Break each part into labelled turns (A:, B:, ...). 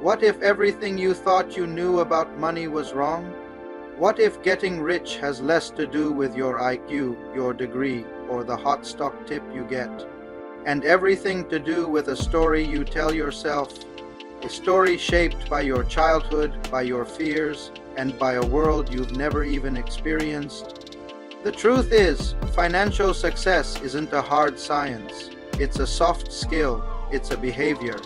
A: What if everything you thought you knew about money was wrong? What if getting rich has less to do with your IQ, your degree, or the hot stock tip you get, and everything to do with a story you tell yourself, a story shaped by your childhood, by your fears, and by a world you've never even experienced? The truth is, financial success isn't a hard science. It's a soft skill, it's a behavior.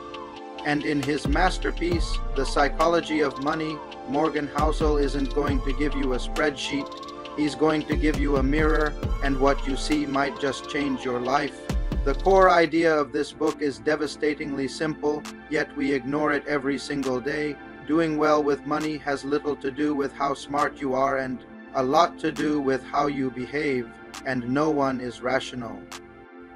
A: And in his masterpiece, The Psychology of Money, Morgan Housel isn't going to give you a spreadsheet. He's going to give you a mirror, and what you see might just change your life. The core idea of this book is devastatingly simple, yet we ignore it every single day. Doing well with money has little to do with how smart you are and a lot to do with how you behave, and no one is rational.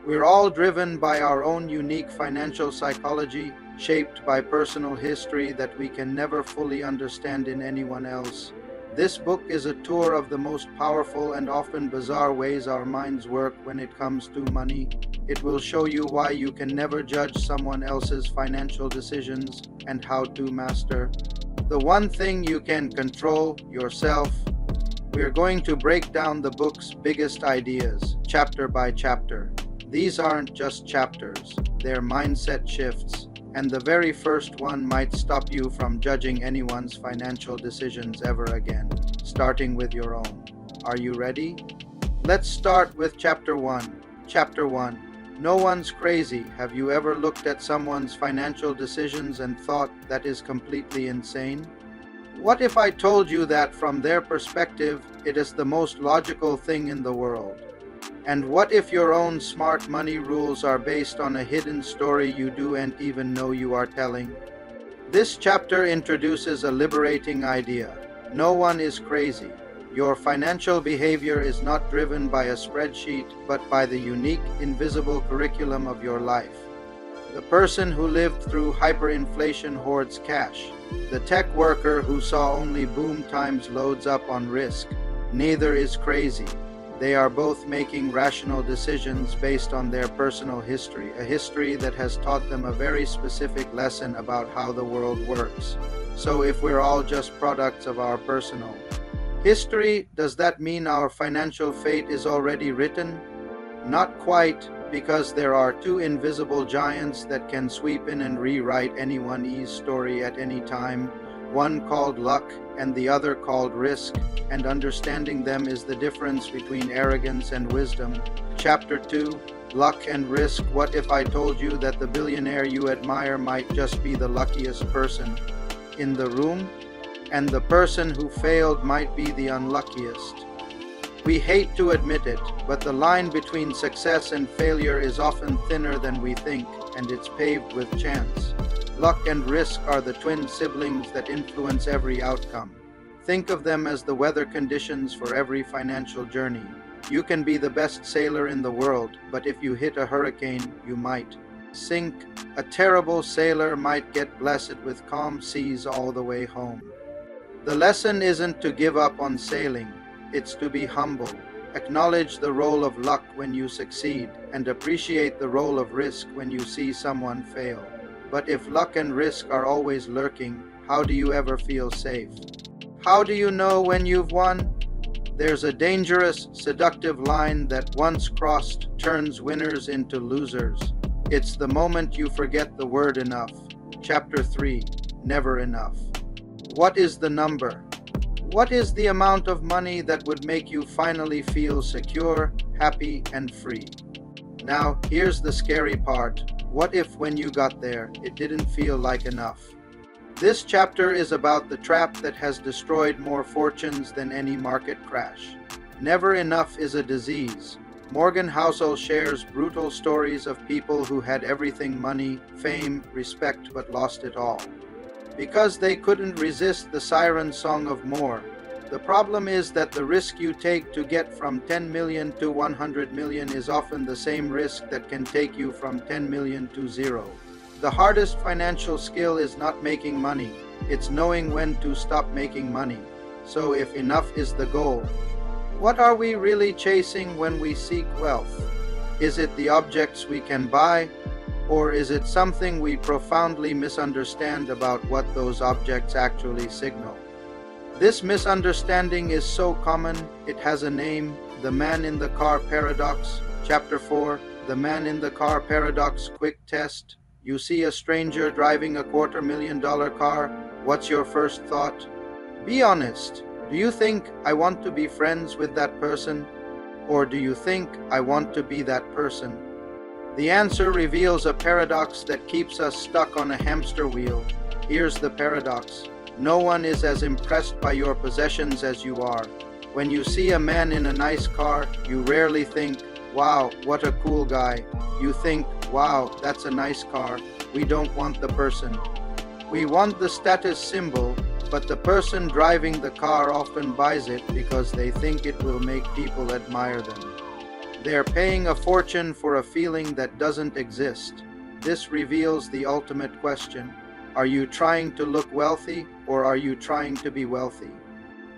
A: We're all driven by our own unique financial psychology, shaped by personal history that we can never fully understand in anyone else. This book is a tour of the most powerful and often bizarre ways our minds work when it comes to money. It will show you why you can never judge someone else's financial decisions and how to master the one thing you can control, yourself. We're going to break down the book's biggest ideas, chapter by chapter. These aren't just chapters, they're mindset shifts. And the very first one might stop you from judging anyone's financial decisions ever again, starting with your own. Are you ready? Let's start with Chapter 1. Chapter 1. No one's crazy. Have you ever looked at someone's financial decisions and thought that is completely insane? What if I told you that from their perspective, it is the most logical thing in the world? And what if your own smart money rules are based on a hidden story you don't even know you are telling? This chapter introduces a liberating idea. No one is crazy. Your financial behavior is not driven by a spreadsheet, but by the unique, invisible curriculum of your life. The person who lived through hyperinflation hoards cash. The tech worker who saw only boom times loads up on risk. Neither is crazy. They are both making rational decisions based on their personal history, a history that has taught them a very specific lesson about how the world works. So if we're all just products of our personal history, does that mean our financial fate is already written? Not quite, because there are two invisible giants that can sweep in and rewrite anyone's story at any time. One called luck and the other called risk, and understanding them is the difference between arrogance and wisdom. Chapter 2. Luck and risk. What if I told you that the billionaire you admire might just be the luckiest person in the room, and the person who failed might be the unluckiest? We hate to admit it, but the line between success and failure is often thinner than we think, and it's paved with chance. Luck and risk are the twin siblings that influence every outcome. Think of them as the weather conditions for every financial journey. You can be the best sailor in the world, but if you hit a hurricane, you might sink. A terrible sailor might get blessed with calm seas all the way home. The lesson isn't to give up on sailing, it's to be humble. Acknowledge the role of luck when you succeed, and appreciate the role of risk when you see someone fail. But if luck and risk are always lurking, how do you ever feel safe? How do you know when you've won? There's a dangerous, seductive line that once crossed turns winners into losers. It's the moment you forget the word enough. Chapter 3. Never enough. What is the number? What is the amount of money that would make you finally feel secure, happy, and free? Now, here's the scary part. What if when you got there, it didn't feel like enough? This chapter is about the trap that has destroyed more fortunes than any market crash. Never enough is a disease. Morgan Housel shares brutal stories of people who had everything: money, fame, respect, but lost it all because they couldn't resist the siren song of more. The problem is that the risk you take to get from 10 million to 100 million is often the same risk that can take you from 10 million to zero. The hardest financial skill is not making money, it's knowing when to stop making money. So if enough is the goal, what are we really chasing when we seek wealth? Is it the objects we can buy, Or is it something we profoundly misunderstand about what those objects actually signal? This misunderstanding is so common, it has a name: the man in the car paradox. Chapter 4, the man in the car paradox. Quick test. You see a stranger driving a $250,000 car. What's your first thought? Be honest. Do you think, I want to be friends with that person? Or do you think, I want to be that person? The answer reveals a paradox that keeps us stuck on a hamster wheel. Here's the paradox. No one is as impressed by your possessions as you are. When you see a man in a nice car, you rarely think, wow, what a cool guy. You think, wow, that's a nice car. We don't want the person. We want the status symbol, but the person driving the car often buys it because they think it will make people admire them. They're paying a fortune for a feeling that doesn't exist. This reveals the ultimate question. Are you trying to look wealthy, or are you trying to be wealthy?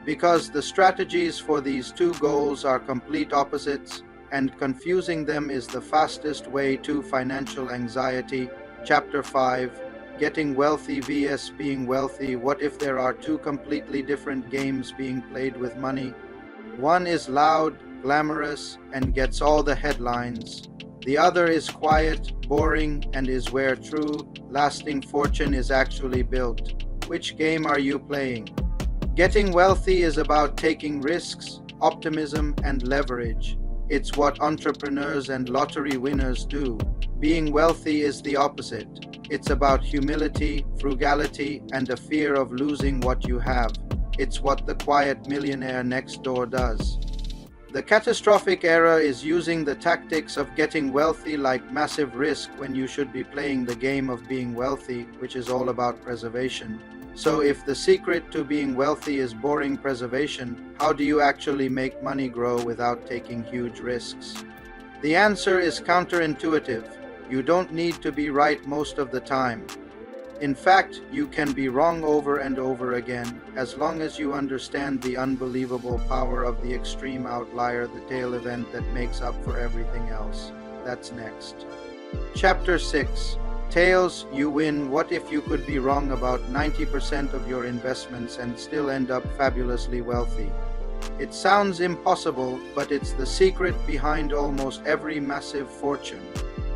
A: Because the strategies for these two goals are complete opposites, and confusing them is the fastest way to financial anxiety. Chapter 5, Getting Wealthy vs. Being Wealthy. What if there are two completely different games being played with money? One is loud, glamorous, and gets all the headlines. The other is quiet, boring, and is where true, lasting fortune is actually built. Which game are you playing? Getting wealthy is about taking risks, optimism, and leverage. It's what entrepreneurs and lottery winners do. Being wealthy is the opposite. It's about humility, frugality, and a fear of losing what you have. It's what the quiet millionaire next door does. The catastrophic era is using the tactics of getting wealthy like massive risk when you should be playing the game of being wealthy, which is all about preservation. So if the secret to being wealthy is boring preservation, how do you actually make money grow without taking huge risks? The answer is counterintuitive. You don't need to be right most of the time. In fact, you can be wrong over and over again, as long as you understand the unbelievable power of the extreme outlier, the tail event that makes up for everything else. That's next. Chapter 6. Tails, you win. What if you could be wrong about 90% of your investments and still end up fabulously wealthy? It sounds impossible, but it's the secret behind almost every massive fortune.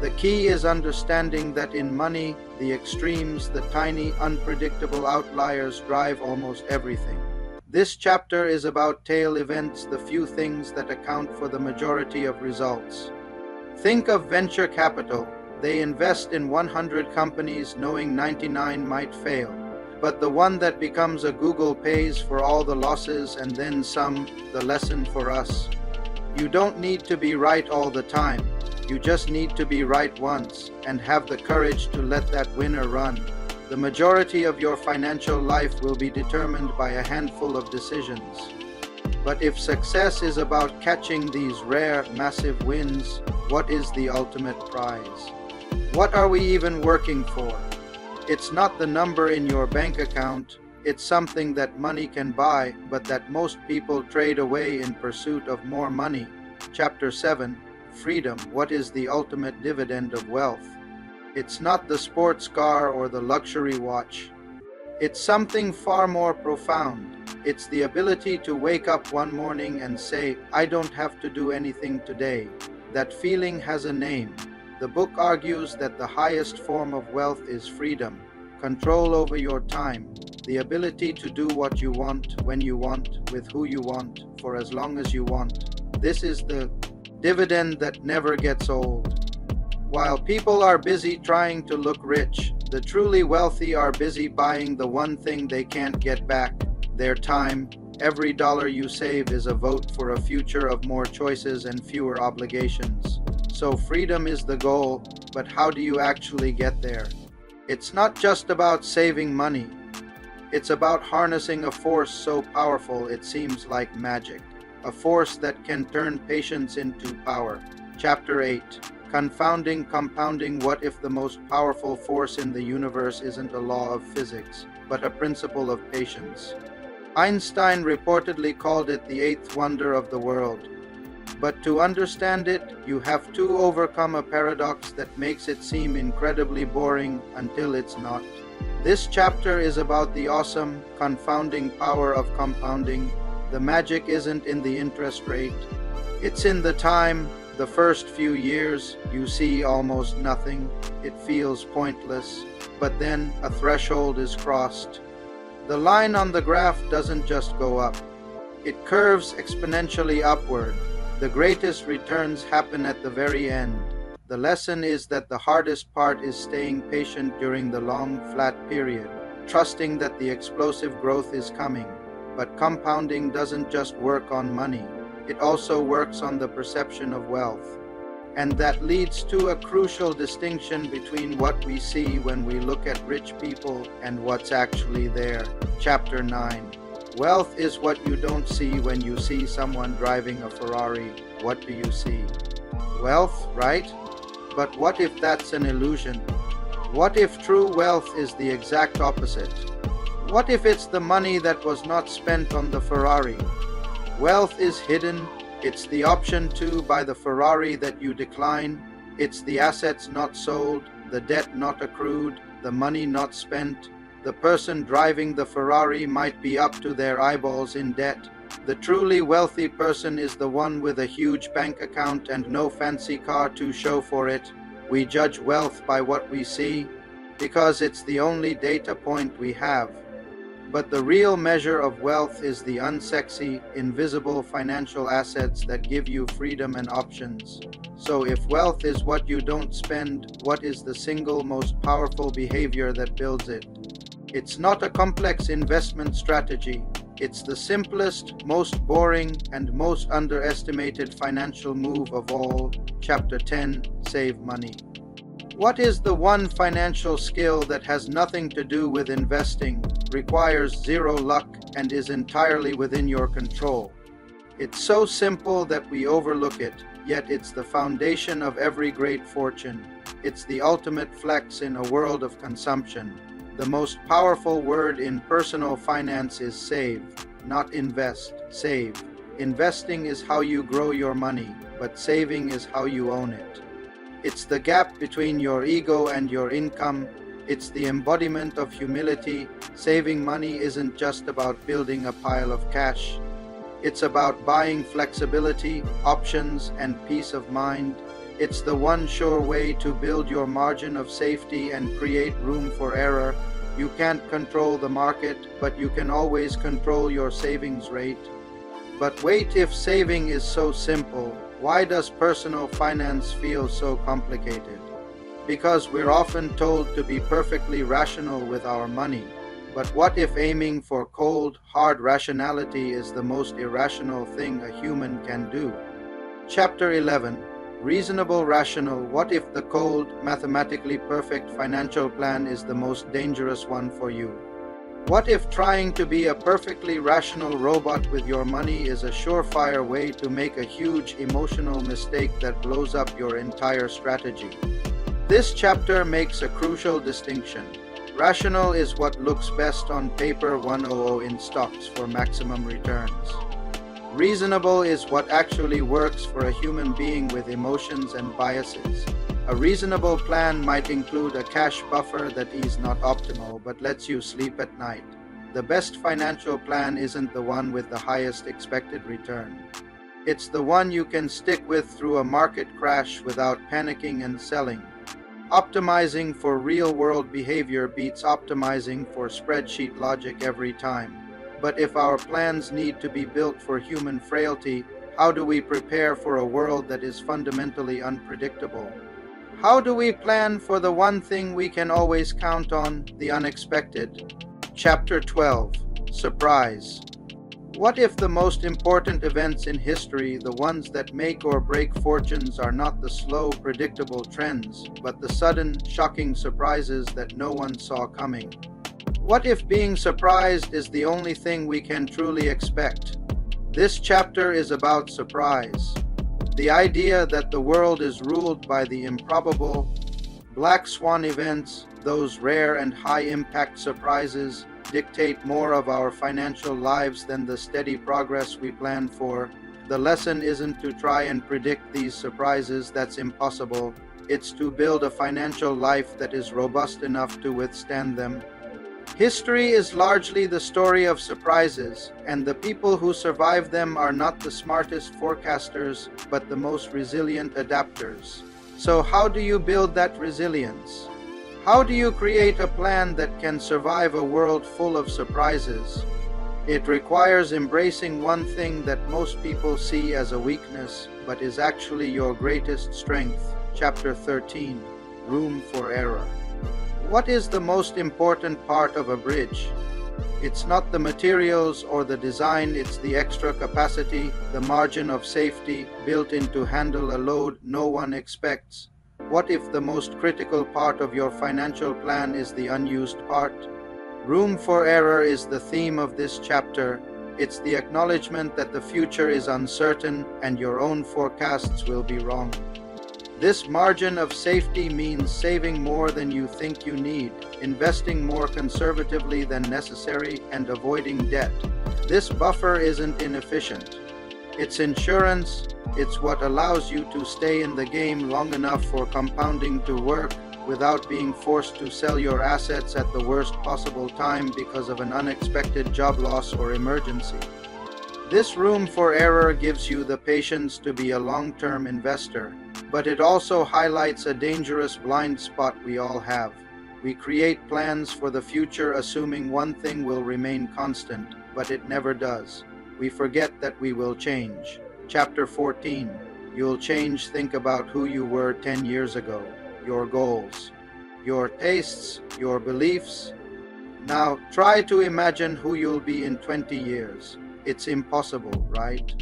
A: The key is understanding that in money, the extremes, the tiny, unpredictable outliers drive almost everything. This chapter is about tail events, the few things that account for the majority of results. Think of venture capital. They invest in 100 companies knowing 99 might fail. But the one that becomes a Google pays for all the losses and then some. The lesson for us. You don't need to be right all the time. You just need to be right once and have the courage to let that winner run. The majority of your financial life will be determined by a handful of decisions. But if success is about catching these rare, massive wins, what is the ultimate prize? What are we even working for? It's not the number in your bank account. It's something that money can buy, but that most people trade away in pursuit of more money. Chapter 7. Freedom. What is the ultimate dividend of wealth? It's not the sports car or the luxury watch. It's something far more profound. It's the ability to wake up one morning and say, I don't have to do anything today. That feeling has a name. The book argues that the highest form of wealth is freedom, control over your time, the ability to do what you want, when you want, with who you want, for as long as you want. This is the dividend that never gets old. While people are busy trying to look rich, the truly wealthy are busy buying the one thing they can't get back, their time. Every dollar you save is a vote for a future of more choices and fewer obligations. So freedom is the goal, but how do you actually get there? It's not just about saving money. It's about harnessing a force so powerful it seems like magic. A force that can turn patience into power. Chapter 8. Confounding, compounding. What if the most powerful force in the universe isn't a law of physics, but a principle of patience? Einstein reportedly called it the eighth wonder of the world. But to understand it, you have to overcome a paradox that makes it seem incredibly boring until it's not. This chapter is about the awesome, confounding power of compounding. The magic isn't in the interest rate. It's in the time. The first few years, you see almost nothing. It feels pointless. But then a threshold is crossed. The line on the graph doesn't just go up. It curves exponentially upward. The greatest returns happen at the very end. The lesson is that the hardest part is staying patient during the long, flat period, trusting that the explosive growth is coming. But compounding doesn't just work on money. It also works on the perception of wealth. And that leads to a crucial distinction between what we see when we look at rich people and what's actually there. Chapter 9. Wealth is what you don't see when you see someone driving a Ferrari. What do you see? Wealth, right? But what if that's an illusion? What if true wealth is the exact opposite? What if it's the money that was not spent on the Ferrari? Wealth is hidden. It's the option to buy the Ferrari that you decline. It's the assets not sold, the debt not accrued, the money not spent. The person driving the Ferrari might be up to their eyeballs in debt. The truly wealthy person is the one with a huge bank account and no fancy car to show for it. We judge wealth by what we see, because it's the only data point we have. But the real measure of wealth is the unsexy, invisible financial assets that give you freedom and options. So if wealth is what you don't spend, what is the single most powerful behavior that builds it? It's not a complex investment strategy. It's the simplest, most boring, and most underestimated financial move of all. Chapter 10. Save money. What is the one financial skill that has nothing to do with investing, requires zero luck, and is entirely within your control? It's so simple that we overlook it, yet it's the foundation of every great fortune. It's the ultimate flex in a world of consumption. The most powerful word in personal finance is save, not invest. Save. Investing is how you grow your money, but saving is how you own it. It's the gap between your ego and your income. It's the embodiment of humility. Saving money isn't just about building a pile of cash. It's about buying flexibility, options, and peace of mind. It's the one sure way to build your margin of safety and create room for error. You can't control the market, but you can always control your savings rate. But wait, if saving is so simple, why does personal finance feel so complicated? Because we're often told to be perfectly rational with our money. But what if aiming for cold, hard rationality is the most irrational thing a human can do? Chapter 11. Reasonable rational. What if the cold, mathematically perfect financial plan is the most dangerous one for you? What if trying to be a perfectly rational robot with your money is a surefire way to make a huge emotional mistake that blows up your entire strategy? This chapter makes a crucial distinction. Rational is what looks best on paper 100 in stocks for maximum returns. Reasonable is what actually works for a human being with emotions and biases. A reasonable plan might include a cash buffer that is not optimal but lets you sleep at night. The best financial plan isn't the one with the highest expected return. It's the one you can stick with through a market crash without panicking and selling. Optimizing for real-world behavior beats optimizing for spreadsheet logic every time. But if our plans need to be built for human frailty, how do we prepare for a world that is fundamentally unpredictable? How do we plan for the one thing we can always count on, the unexpected? Chapter 12. Surprise. What if the most important events in history, the ones that make or break fortunes, are not the slow, predictable trends, but the sudden, shocking surprises that no one saw coming? What if being surprised is the only thing we can truly expect? This chapter is about surprise. The idea that the world is ruled by the improbable, black swan events, those rare and high-impact surprises, dictate more of our financial lives than the steady progress we plan for. The lesson isn't to try and predict these surprises, that's impossible. It's to build a financial life that is robust enough to withstand them. History is largely the story of surprises, and the people who survive them are not the smartest forecasters, but the most resilient adapters. So how do you build that resilience? How do you create a plan that can survive a world full of surprises? It requires embracing one thing that most people see as a weakness, but is actually your greatest strength. Chapter 13: Room for Error. What is the most important part of a bridge? It's not the materials or the design, it's the extra capacity, the margin of safety built in to handle a load no one expects. What if the most critical part of your financial plan is the unused part? Room for error is the theme of this chapter. It's the acknowledgement that the future is uncertain and your own forecasts will be wrong. This margin of safety means saving more than you think you need, investing more conservatively than necessary, and avoiding debt. This buffer isn't inefficient. It's insurance. It's what allows you to stay in the game long enough for compounding to work without being forced to sell your assets at the worst possible time because of an unexpected job loss or emergency. This room for error gives you the patience to be a long-term investor, but it also highlights a dangerous blind spot we all have. We create plans for the future assuming one thing will remain constant, but it never does. We forget that we will change. Chapter 14: You'll change. Think about who you were 10 years ago, your goals, your tastes, your beliefs. Now try to imagine who you'll be in 20 years. It's impossible, right?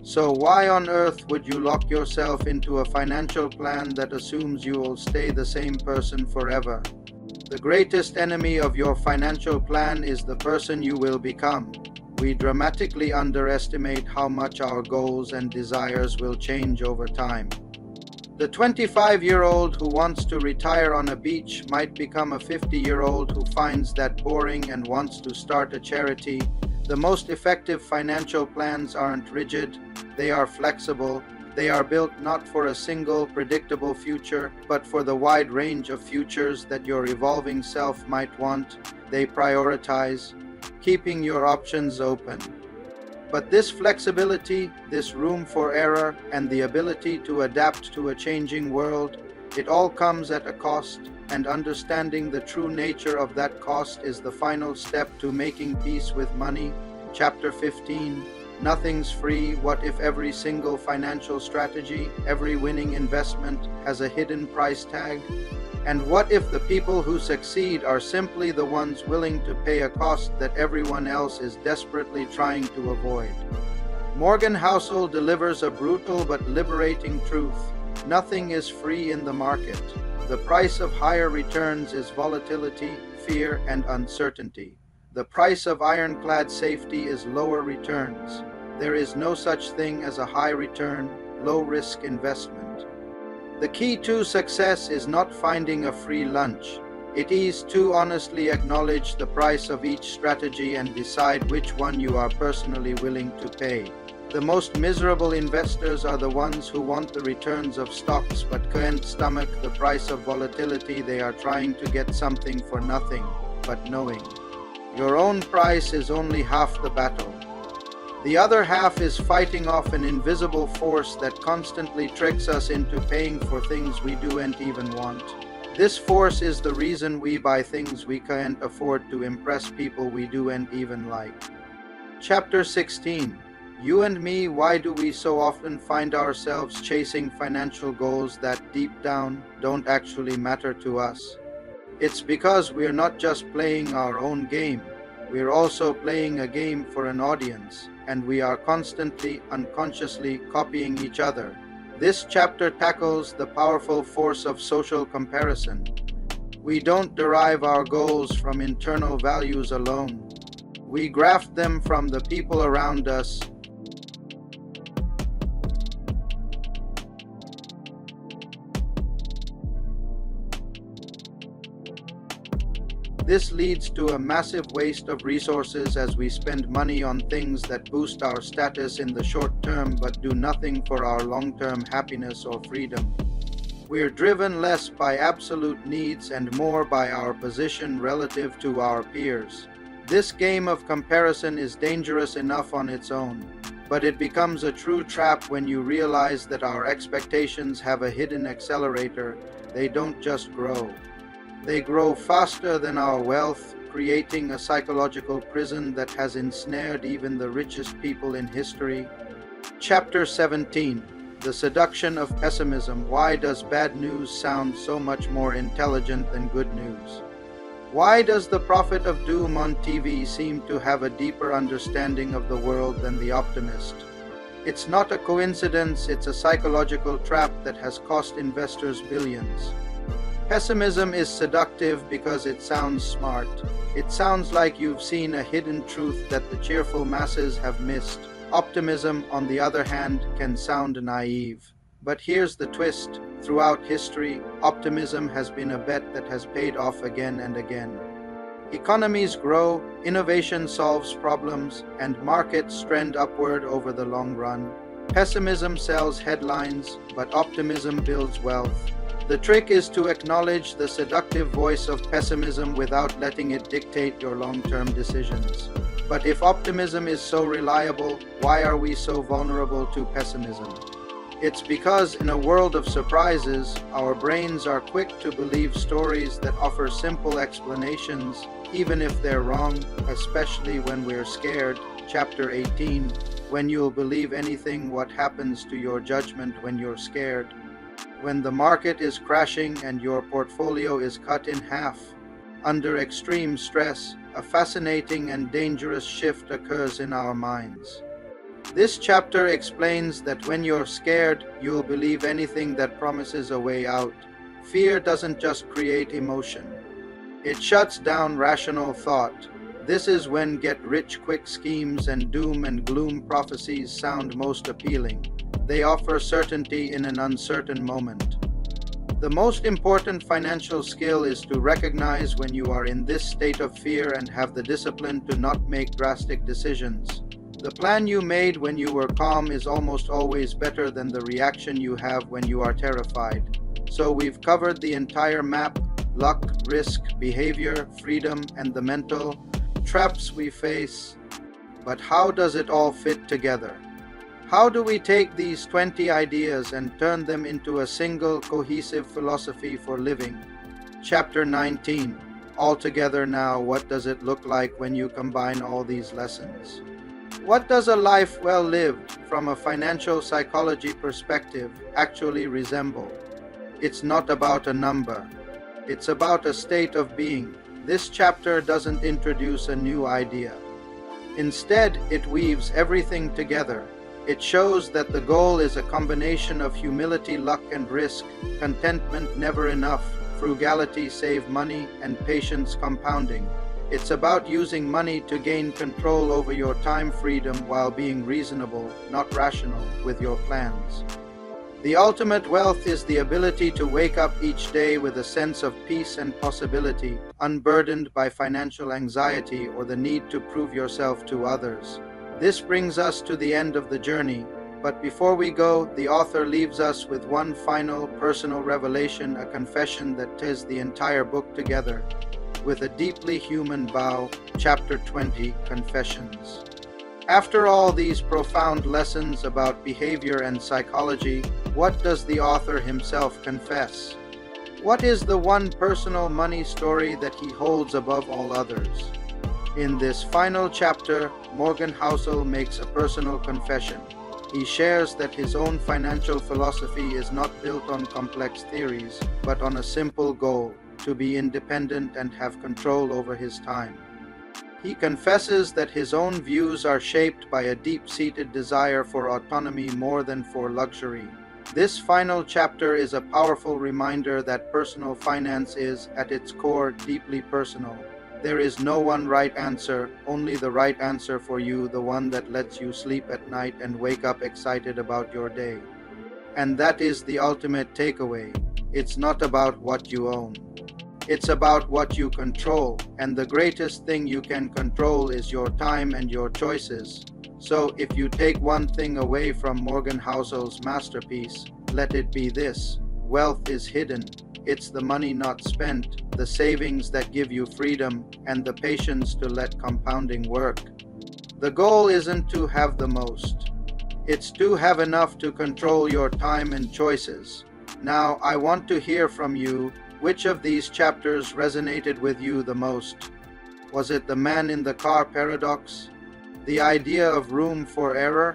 A: So why on earth would you lock yourself into a financial plan that assumes you will stay the same person forever? The greatest enemy of your financial plan is the person you will become. We dramatically underestimate how much our goals and desires will change over time. The 25-year-old who wants to retire on a beach might become a 50-year-old who finds that boring and wants to start a charity. The most effective financial plans aren't rigid, they are flexible. They are built not for a single, predictable future, but for the wide range of futures that your evolving self might want. They prioritize, keeping your options open. But this flexibility, this room for error, and the ability to adapt to a changing world, it all comes at a cost, and understanding the true nature of that cost is the final step to making peace with money. Chapter 15: Nothing's free. What if every single financial strategy, every winning investment has a hidden price tag? And what if the people who succeed are simply the ones willing to pay a cost that everyone else is desperately trying to avoid? Morgan Housel delivers a brutal but liberating truth. Nothing is free in the market. The price of higher returns is volatility, fear, and uncertainty. The price of ironclad safety is lower returns. There is no such thing as a high return, low risk investment. The key to success is not finding a free lunch. It is to honestly acknowledge the price of each strategy and decide which one you are personally willing to pay. The most miserable investors are the ones who want the returns of stocks but can't stomach the price of volatility. They are trying to get something for nothing, but knowing your own price is only half the battle. The other half is fighting off an invisible force that constantly tricks us into paying for things we don't even want. This force is the reason we buy things we can't afford to impress people we don't even like. Chapter 16: You and me. Why do we so often find ourselves chasing financial goals that deep down don't actually matter to us? It's because we're not just playing our own game, we're also playing a game for an audience, and we are constantly, unconsciously copying each other. This chapter tackles the powerful force of social comparison. We don't derive our goals from internal values alone. We graft them from the people around us. This leads to a massive waste of resources as we spend money on things that boost our status in the short term but do nothing for our long-term happiness or freedom. We're driven less by absolute needs and more by our position relative to our peers. This game of comparison is dangerous enough on its own, but it becomes a true trap when you realize that our expectations have a hidden accelerator. They don't just grow. They grow faster than our wealth, creating a psychological prison that has ensnared even the richest people in history. Chapter 17. The Seduction of Pessimism. Why does bad news sound so much more intelligent than good news? Why does the prophet of doom on TV seem to have a deeper understanding of the world than the optimist? It's not a coincidence, it's a psychological trap that has cost investors billions. Pessimism is seductive because it sounds smart. It sounds like you've seen a hidden truth that the cheerful masses have missed. Optimism, on the other hand, can sound naive. But here's the twist. Throughout history, optimism has been a bet that has paid off again and again. Economies grow, innovation solves problems, and markets trend upward over the long run. Pessimism sells headlines, but optimism builds wealth. The trick is to acknowledge the seductive voice of pessimism without letting it dictate your long-term decisions. But if optimism is so reliable, why are we so vulnerable to pessimism? It's because in a world of surprises, our brains are quick to believe stories that offer simple explanations, even if they're wrong, especially when we're scared. Chapter 18. When you'll believe anything, what happens to your judgment when you're scared? When the market is crashing and your portfolio is cut in half. Under extreme stress, a fascinating and dangerous shift occurs in our minds. This chapter explains that when you're scared, you'll believe anything that promises a way out. Fear doesn't just create emotion. It shuts down rational thought. This is when get-rich-quick schemes and doom and gloom prophecies sound most appealing. They offer certainty in an uncertain moment. The most important financial skill is to recognize when you are in this state of fear and have the discipline to not make drastic decisions. The plan you made when you were calm is almost always better than the reaction you have when you are terrified. So we've covered the entire map: luck, risk, behavior, freedom, and the mental traps we face. But how does it all fit together? How do we take these 20 ideas and turn them into a single cohesive philosophy for living? Chapter 19. Altogether now, what does it look like when you combine all these lessons? What does a life well lived, from a financial psychology perspective, actually resemble? It's not about a number. It's about a state of being. This chapter doesn't introduce a new idea. Instead, it weaves everything together. It shows that the goal is a combination of humility, luck, and risk, contentment, never enough, frugality, save money, and patience, compounding. It's about using money to gain control over your time, freedom, while being reasonable, not rational, with your plans. The ultimate wealth is the ability to wake up each day with a sense of peace and possibility, unburdened by financial anxiety or the need to prove yourself to others. This brings us to the end of the journey, but before we go, the author leaves us with one final personal revelation, a confession that ties the entire book together. With a deeply human bow, Chapter 20, Confessions. After all these profound lessons about behavior and psychology, what does the author himself confess? What is the one personal money story that he holds above all others? In this final chapter, Morgan Housel makes a personal confession. He shares that his own financial philosophy is not built on complex theories, but on a simple goal: to be independent and have control over his time. He confesses that his own views are shaped by a deep-seated desire for autonomy more than for luxury. This final chapter is a powerful reminder that personal finance is, at its core, deeply personal. There is no one right answer, only the right answer for you, the one that lets you sleep at night and wake up excited about your day. And that is the ultimate takeaway. It's not about what you own. It's about what you control, and the greatest thing you can control is your time and your choices. So if you take one thing away from Morgan Housel's masterpiece, let it be this: wealth is hidden. It's the money not spent, the savings that give you freedom, and the patience to let compounding work. The goal isn't to have the most. It's to have enough to control your time and choices. Now, I want to hear from you. Which of these chapters resonated with you the most? Was it the man in the car paradox? The idea of room for error?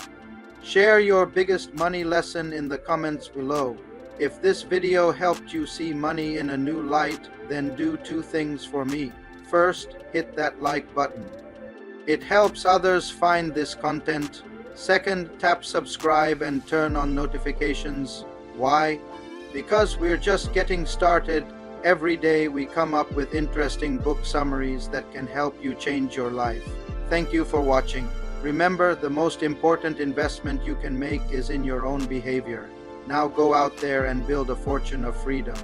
A: Share your biggest money lesson in the comments below. If this video helped you see money in a new light, then do two things for me. First, hit that like button. It helps others find this content. Second, tap subscribe and turn on notifications. Why? Because we're just getting started. Every day we come up with interesting book summaries that can help you change your life. Thank you for watching. Remember, the most important investment you can make is in your own behavior. Now go out there and build a fortune of freedom.